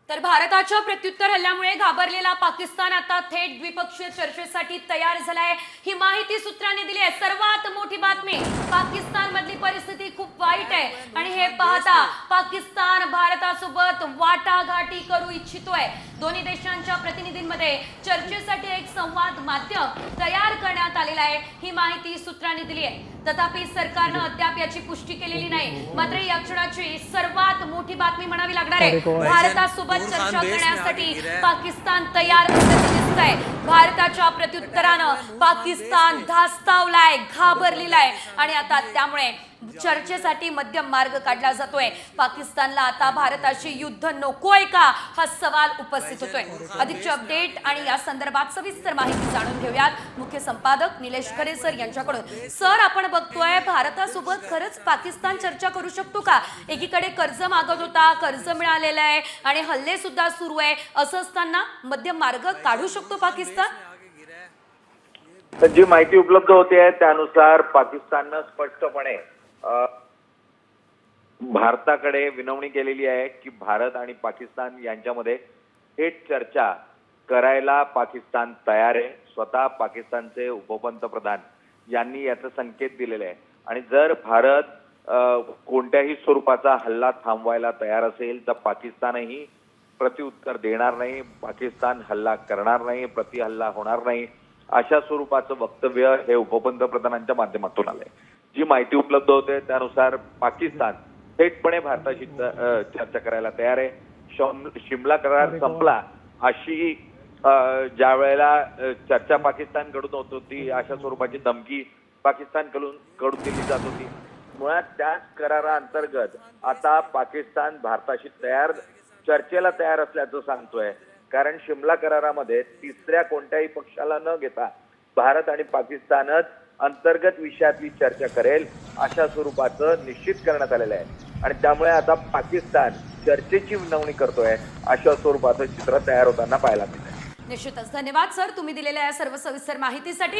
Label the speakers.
Speaker 1: तर भारताच्या प्रत्युत्तर हल्ल्यामुळे घाबरलेला पाकिस्तान आता थेट द्विपक्षीय चर्चेसाठी तयार झालाय। ही माहिती सूत्रांनी दिली आहे। सर्वात मोठी बातमी, पाकिस्तान मधली परिस्थिती खूप वाईट आहे आणि हे पाहता पाकिस्तान भारतासोबत वाटाघाटी करू इच्छितोय। दोन्ही देशांच्या प्रतिनिधींमध्ये चर्चेसाठी एक संवाद माध्यम तयार करण्यात आलेला आहे, ही माहिती सूत्रांनी दिली आहे। तथापि सरकारनं अद्याप याची पुष्टी केलेली नाही। मात्र या क्षणाची सर्वात मोठी बातमी म्हणावी लागणार आहे, भारतासोबत चर्चा करण्यासाठी पाकिस्तान तयार असल्याचं दिसतंय। भारताच्या प्रत्युत्तरानं पाकिस्तान धास्तावलाय, घाबरलेला आहे आणि आता त्यामुळे चर्चेसाठी मध्यम मार्ग काढला जातोय। पाकिस्तानला आता भारताशी युद्ध नकोय का, हा सवाल उपस्थित होतोय। अधिकचे अपडेट आणि या संदर्भात सविस्तर माहिती जाणून घेऊयात मुख्य संपादक निलेश खरे सर यांच्याकडून। सर, आपण बघतोय भारतासोबत खरंच पाकिस्तान चर्चा करू शकतो का? एकीकडे कर्ज मागत होता, कर्ज मिळालेलं आहे आणि हल्ले सुद्धा सुरू आहे, असं असताना मध्यम मार्ग काढू शकतो पाकिस्तान?
Speaker 2: तर जी माहिती उपलब्ध होते त्यानुसार पाकिस्ताननं स्पष्टपणे भारताकडे विनवणी केलेली आहे की भारत आणि पाकिस्तान यांच्यामध्ये थेट चर्चा करायला पाकिस्तान तयार आहे। स्वतः पाकिस्तानचे उपपंतप्रधान यांनी याचा संकेत दिलेला आहे आणि जर भारत कोणत्याही स्वरूपाचा हल्ला थांबवायला तयार असेल तर पाकिस्तानही प्रत्युत्तर देणार नाही, पाकिस्तान हल्ला करणार नाही, प्रतिहल्ला होणार नाही, अशा स्वरूपाचं वक्तव्य हे उपपंतप्रधानांच्या माध्यमातून आलंय। जी माहिती उपलब्ध होते त्यानुसार पाकिस्तान थेटपणे भारताशी चर्चा करायला तयार आहे। शिमला करार संपला अशी ज्या वेळेला चर्चा पाकिस्तानकडून होत होती, अशा स्वरूपाची धमकी पाकिस्तानकडून दिली जात होती। मुळात त्याच कराराअंतर्गत आता पाकिस्तान भारताशी चर्चेला तयार असल्याचं सांगतोय, कारण शिमला करारामध्ये तिसऱ्या कोणत्याही पक्षाला न घेता भारत आणि पाकिस्तानच अंतर्गत विषयातली चर्चा करेल अशा स्वरूपाचं निश्चित करण्यात आलेलं आहे आणि त्यामुळे आता पाकिस्तान चर्चेची विनवणी करतोय, अशा स्वरूपाचं चित्र तयार होताना पाहायला मिळतंय।
Speaker 1: निश्चितच धन्यवाद सर, तुम्ही दिलेल्या या सर्व सविस्तर माहितीसाठी।